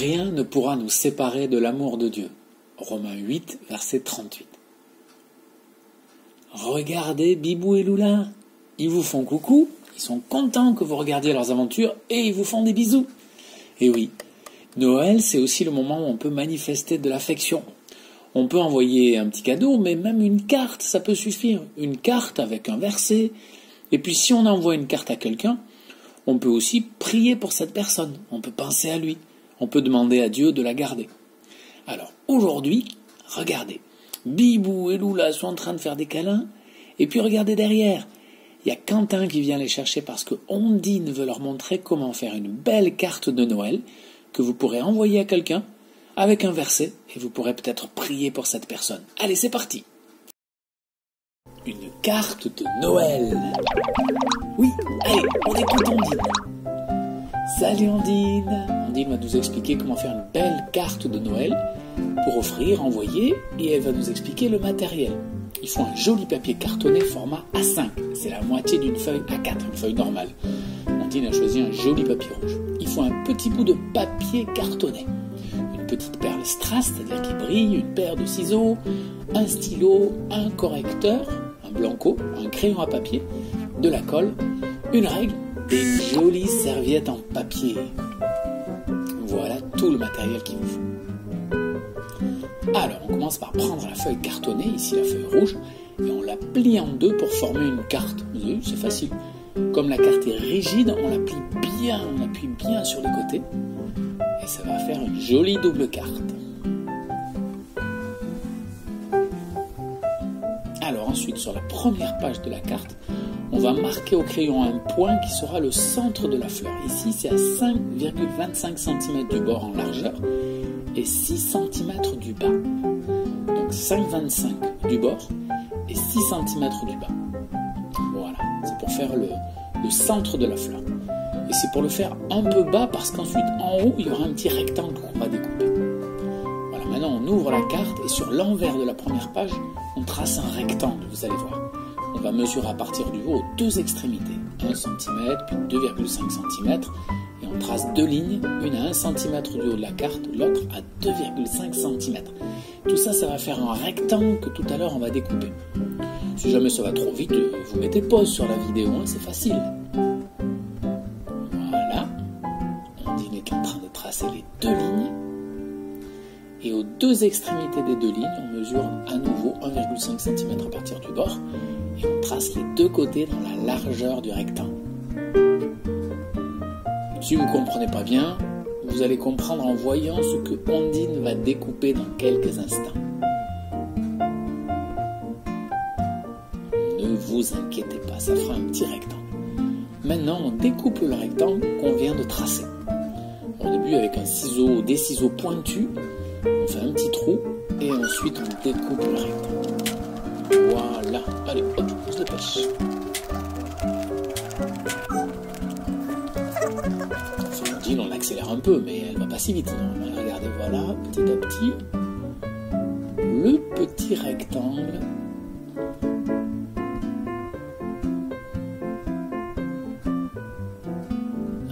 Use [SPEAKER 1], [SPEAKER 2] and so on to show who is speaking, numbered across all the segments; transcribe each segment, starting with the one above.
[SPEAKER 1] Rien ne pourra nous séparer de l'amour de Dieu. Romains 8, verset 38. Regardez Bibou et Lula. Ils vous font coucou, ils sont contents que vous regardiez leurs aventures et ils vous font des bisous. Et oui, Noël, c'est aussi le moment où on peut manifester de l'affection. On peut envoyer un petit cadeau, mais même une carte, ça peut suffire. Une carte avec un verset. Et puis si on envoie une carte à quelqu'un, on peut aussi prier pour cette personne. On peut penser à lui. On peut demander à Dieu de la garder. Alors aujourd'hui, regardez. Bibou et Lula sont en train de faire des câlins. Et puis regardez derrière. Il y a Quentin qui vient les chercher parce que Ondine veut leur montrer comment faire une belle carte de Noël que vous pourrez envoyer à quelqu'un avec un verset et vous pourrez peut-être prier pour cette personne. Allez, c'est parti! Une carte de Noël. Oui, allez, on écoute Ondine. Salut Ondine. Ondine va nous expliquer comment faire une belle carte de Noël pour offrir, envoyer, et elle va nous expliquer le matériel. Il faut un joli papier cartonné format A5. C'est la moitié d'une feuille A4, une feuille normale. Ondine a choisi un joli papier rouge. Il faut un petit bout de papier cartonné. Une petite perle strass, c'est-à-dire qui brille, une paire de ciseaux, un stylo, un correcteur, un blanco, un crayon à papier, de la colle, une règle et une jolie serviette en papier. Voilà tout le matériel qu'il vous faut. Alors, on commence par prendre la feuille cartonnée, ici la feuille rouge, et on la plie en deux pour former une carte. Vous avez vu, c'est facile. Comme la carte est rigide, on la plie bien, on appuie bien sur les côtés, et ça va faire une jolie double carte. Alors ensuite, sur la première page de la carte, on va marquer au crayon un point qui sera le centre de la fleur. Ici, c'est à 5,25 cm du bord en largeur et 6 cm du bas. Donc 5,25 du bord et 6 cm du bas. Voilà, c'est pour faire le centre de la fleur. Et c'est pour le faire un peu bas parce qu'ensuite, en haut, il y aura un petit rectangle qu'on va découper. Voilà, maintenant on ouvre la carte et sur l'envers de la première page, on trace un rectangle, vous allez voir. On va mesurer à partir du haut aux deux extrémités, 1 cm puis 2,5 cm, et on trace deux lignes, une à 1 cm du haut de la carte, l'autre à 2,5 cm. Tout ça, ça va faire un rectangle que tout à l'heure on va découper. Si jamais ça va trop vite, vous mettez pause sur la vidéo, hein, c'est facile. Voilà, Ondine est en train de tracer les deux lignes. Et aux deux extrémités des deux lignes, on mesure à nouveau 1,5 cm à partir du bord et on trace les deux côtés dans la largeur du rectangle. Si vous ne comprenez pas bien, vous allez comprendre en voyant ce que Ondine va découper dans quelques instants. Ne vous inquiétez pas, ça fera un petit rectangle. Maintenant, on découpe le rectangle qu'on vient de tracer. Au début, avec des ciseaux pointus, on fait un petit trou et ensuite on découpe le rectangle. Voilà, allez, hop, on se dépêche. Ondine, on l'accélère un peu, mais elle va pas si vite. Non, regardez, voilà, petit à petit, le petit rectangle.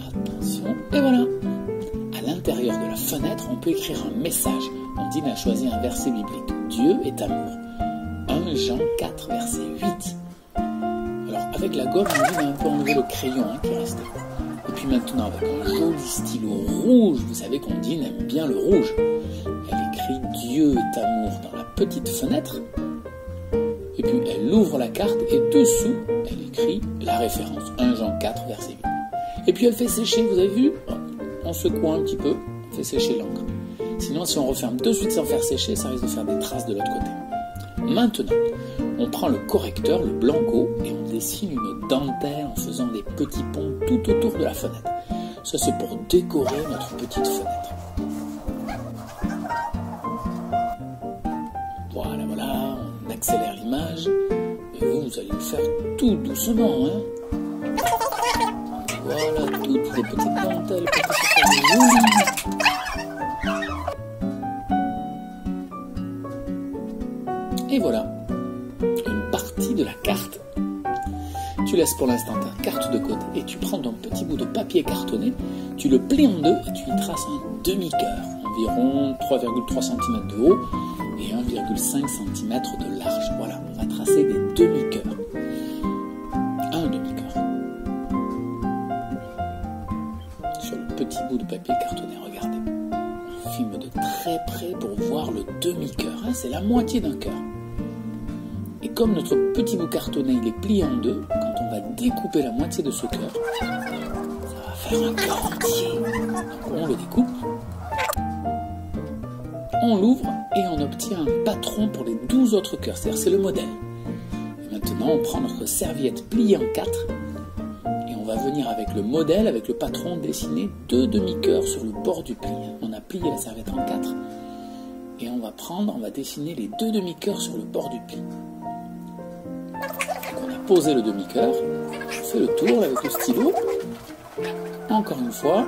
[SPEAKER 1] Attention, et voilà. À l'intérieur de la fenêtre, on peut écrire un message. Ondine a choisi un verset biblique. Dieu est amour. 1 Jean 4, verset 8. Alors, avec la gomme, Ondine a un peu enlevé le crayon qui restait. Et puis maintenant, avec un joli stylo rouge, vous savez qu'Ondine aime bien le rouge. Elle écrit Dieu est amour dans la petite fenêtre. Et puis, elle ouvre la carte et dessous, elle écrit la référence. 1 Jean 4, verset 8. Et puis, elle fait sécher, vous avez vu ? On secoue un petit peu, on fait sécher l'encre. Sinon, si on referme de suite sans faire sécher, ça risque de faire des traces de l'autre côté. Maintenant, on prend le correcteur, le blanco, et on dessine une dentelle en faisant des petits ponts tout autour de la fenêtre. Ça, c'est pour décorer notre petite fenêtre. Voilà, voilà, on accélère l'image. Et vous allez le faire tout doucement, hein. Voilà, toutes les petites dentelles pour que ça soit joli. Et voilà, une partie de la carte. Tu laisses pour l'instant ta carte de côté et tu prends ton petit bout de papier cartonné, tu le plies en deux et tu y traces un demi-cœur, environ 3,3 cm de haut et 1,5 cm de large. Voilà, on va tracer des demi-cœurs. Un demi-cœur. Sur le petit bout de papier cartonné, regardez. On filme de très près pour voir le demi-cœur. Hein, c'est la moitié d'un cœur. Et comme notre petit bout cartonné il est plié en deux, quand on va découper la moitié de ce cœur, ça va faire un cœur entier. Donc on le découpe, on l'ouvre et on obtient un patron pour les 12 autres cœurs, c'est-à-dire c'est le modèle. Et maintenant on prend notre serviette pliée en 4 et on va venir avec le modèle, avec le patron, dessiner 2 demi-cœurs sur le bord du pli. On a plié la serviette en 4 et on va dessiner les 2 demi-cœurs sur le bord du pli. On a posé le demi-cœur, on fait le tour avec le stylo, encore une fois,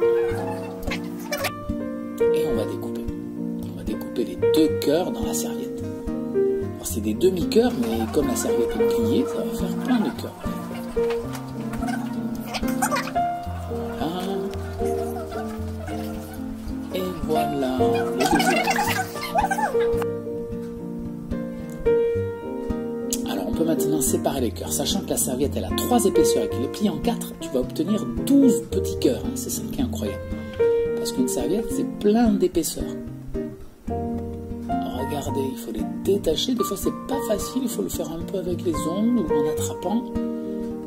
[SPEAKER 1] et on va découper. On va découper les 2 cœurs dans la serviette. Alors c'est des demi-cœurs, mais comme la serviette est pliée, ça va faire plein de cœurs. Voilà. Et voilà le deuxième. Maintenant séparer les cœurs, sachant que la serviette elle a 3 épaisseurs et qu'il est plié en 4, tu vas obtenir 12 petits cœurs. C'est ça qui est incroyable. Parce qu'une serviette c'est plein d'épaisseurs. Regardez, il faut les détacher. Des fois c'est pas facile, il faut le faire un peu avec les ongles ou en attrapant.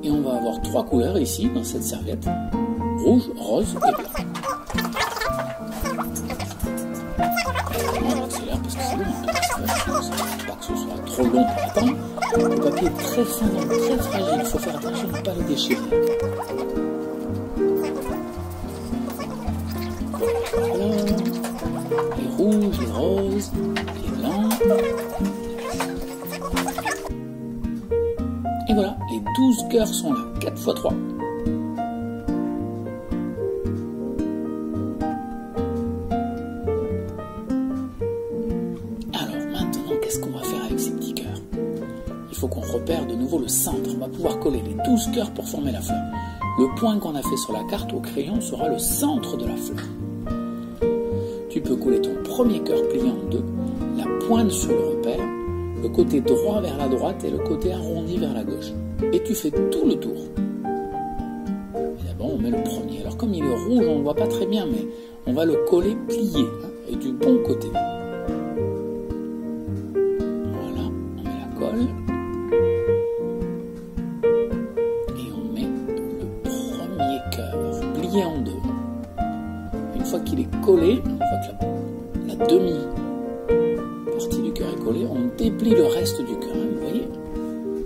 [SPEAKER 1] Et on va avoir 3 couleurs ici dans cette serviette: rouge, rose et blanc. On accélère parce que c'est long. Pas que ce soit trop long pour attendre. Le papier est très fin, donc très fragile, il faut faire attention de ne pas le déchirer. Voilà. Les rouges, les roses, les blancs. Et voilà, les 12 cœurs sont là, 4 x 3. Il faut qu'on repère de nouveau le centre. On va pouvoir coller les 12 cœurs pour former la fleur. Le point qu'on a fait sur la carte au crayon sera le centre de la fleur. Tu peux coller ton premier cœur plié en deux, la pointe sur le repère, le côté droit vers la droite et le côté arrondi vers la gauche. Et tu fais tout le tour. Et d'abord on met le premier. Alors comme il est rouge, on ne le voit pas très bien, mais on va le coller plié, et du bon côté. Voilà, on met la colle. En deux. Une fois qu'il est collé, une fois que la demi-partie du cœur est collée, on déplie le reste du cœur, vous voyez.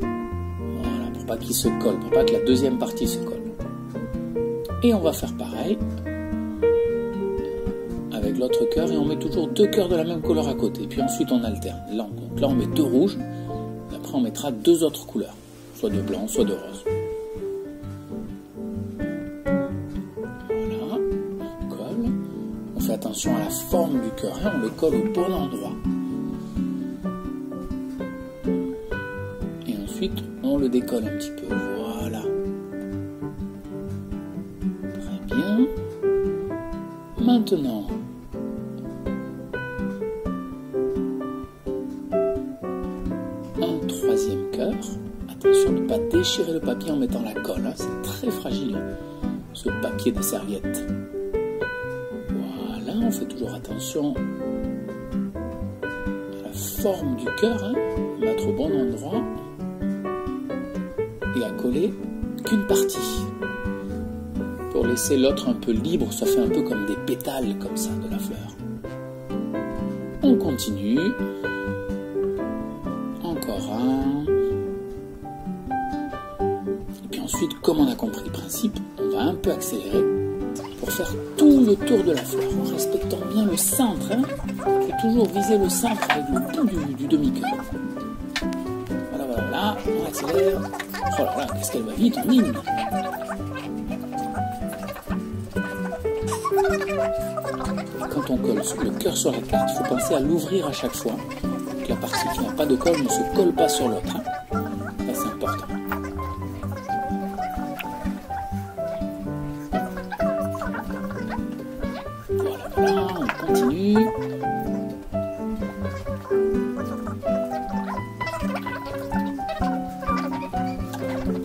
[SPEAKER 1] Voilà, pour pas qu'il se colle, pour pas que la deuxième partie se colle. Et on va faire pareil avec l'autre cœur et on met toujours 2 cœurs de la même couleur à côté. Puis ensuite on alterne. Donc là on met 2 rouges, et après on mettra 2 autres couleurs, soit de blanc, soit de rose. Attention à la forme du cœur, on le colle au bon endroit. Et ensuite, on le décolle un petit peu. Voilà. Très bien. Maintenant, un troisième cœur. Attention de ne pas déchirer le papier en mettant la colle. Hein. C'est très fragile, ce papier de serviette. On fait toujours attention à la forme du cœur, hein, mettre au bon endroit et à coller qu'une partie pour laisser l'autre un peu libre, ça fait un peu comme des pétales comme ça de la fleur. On continue, encore un, et puis ensuite, comme on a compris le principe, on va un peu accélérer pour faire tout le tour de la fleur, en respectant bien le centre. Hein. Il faut toujours viser le centre avec le bout du demi-cœur. Voilà, on accélère. Oh là là, qu'est-ce qu'elle va vite, on ligne. Quand on colle le cœur sur la carte, il faut penser à l'ouvrir à chaque fois. Que la partie qui n'a pas de colle ne se colle pas sur l'autre. Hein. Ça, c'est important. on continue.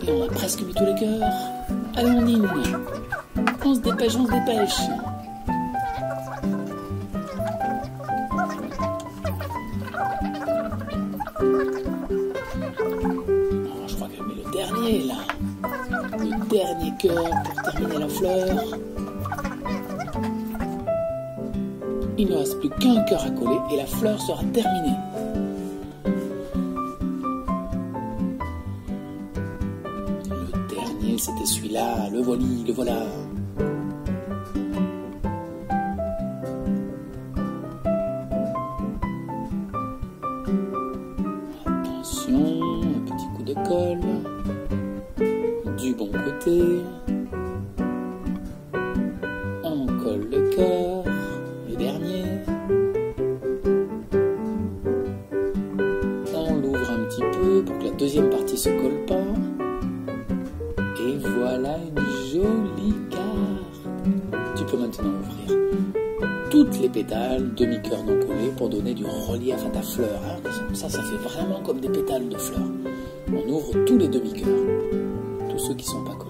[SPEAKER 1] Et on a presque mis tous les cœurs. Allez, Ondine, on se dépêche, on se dépêche. Oh, je crois qu'elle met le dernier, là. Le dernier cœur pour terminer la fleur. Il ne reste plus qu'un cœur à coller et la fleur sera terminée. Le dernier, c'était celui-là. Le voili, le voilà. Attention, un petit coup de colle. Du bon côté. On colle le cœur. Le dernier. On l'ouvre un petit peu pour que la deuxième partie se colle pas. Et voilà une jolie carte. Tu peux maintenant ouvrir toutes les pétales, demi-cœur non collés pour donner du relief à ta fleur. Hein. Ça fait vraiment comme des pétales de fleurs. On ouvre tous les demi-cœurs, tous ceux qui ne sont pas collés.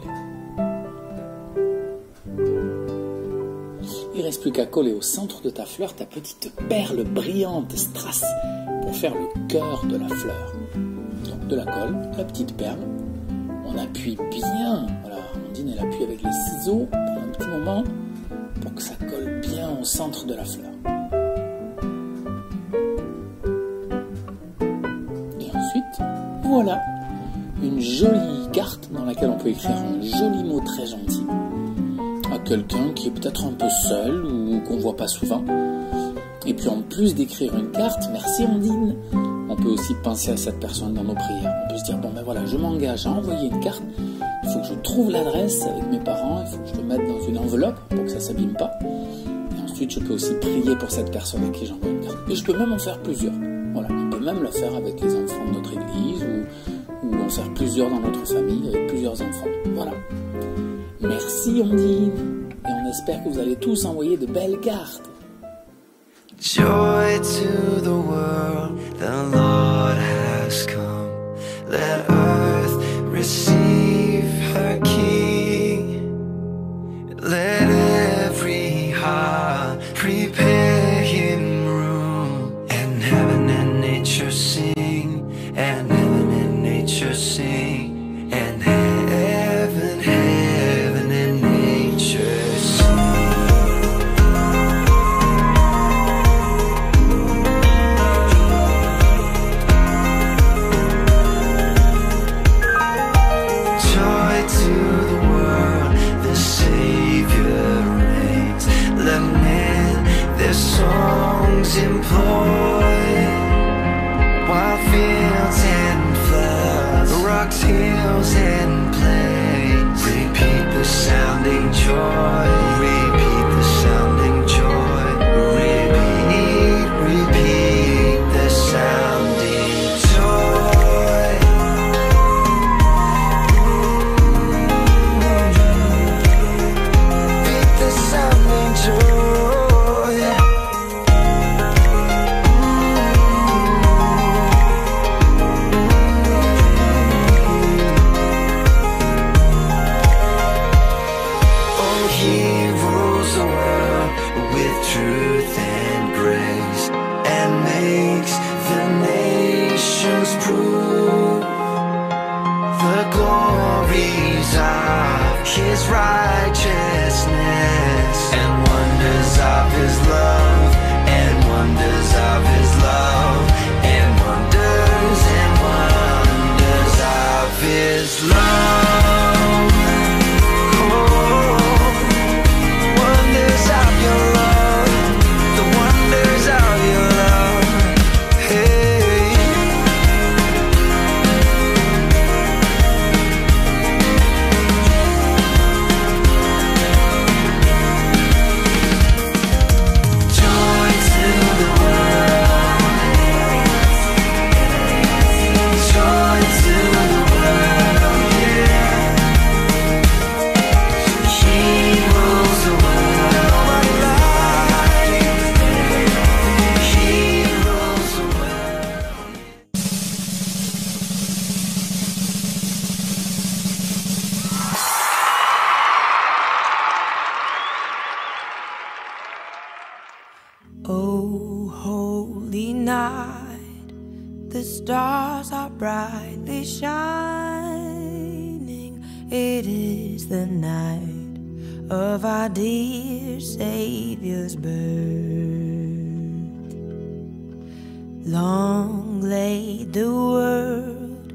[SPEAKER 1] Il ne reste plus qu'à coller au centre de ta fleur ta petite perle brillante strass pour faire le cœur de la fleur. Donc de la colle, la petite perle. On appuie bien, voilà, Ondine elle appuie avec les ciseaux pendant un petit moment pour que ça colle bien au centre de la fleur. Et ensuite, voilà, une jolie carte dans laquelle on peut écrire un joli mot très gentil à quelqu'un qui est peut-être un peu seul ou qu'on ne voit pas souvent. Et puis en plus d'écrire une carte, merci Ondine, on peut aussi penser à cette personne dans nos prières. On peut se dire, bon ben voilà, je m'engage à envoyer une carte, il faut que je trouve l'adresse avec mes parents, il faut que je le mette dans une enveloppe pour que ça ne s'abîme pas. Et ensuite, je peux aussi prier pour cette personne à qui j'envoie une carte. Et je peux même en faire plusieurs. Voilà, on peut même le faire avec les enfants de notre église ou en faire plusieurs dans notre famille avec plusieurs enfants. Voilà. Merci Ondine. Et on espère que vous allez tous envoyer de belles cartes.
[SPEAKER 2] Joy to the world, the Lord has come. Let earth receive her King. Let every heart prepare him room. And heaven and nature sing, and heaven and nature sing, and heaven and nature sing. Songs employ wild fields and floods, rocks, hills and plains. Repeat the sounding joy. Repeat the sounding joy. Repeat the sounding joy. Repeat the sounding joy. Truth and grace, and makes the nations prove the glories of his righteousness, and wonders of his love, and wonders of his love, and wonders of his love. Oh, wonders of your love. Wonders
[SPEAKER 3] Oh, holy night, the stars are brightly shining. It is the night of our dear Savior's birth. Long lay the world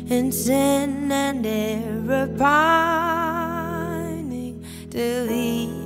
[SPEAKER 3] in sin and error pining, till He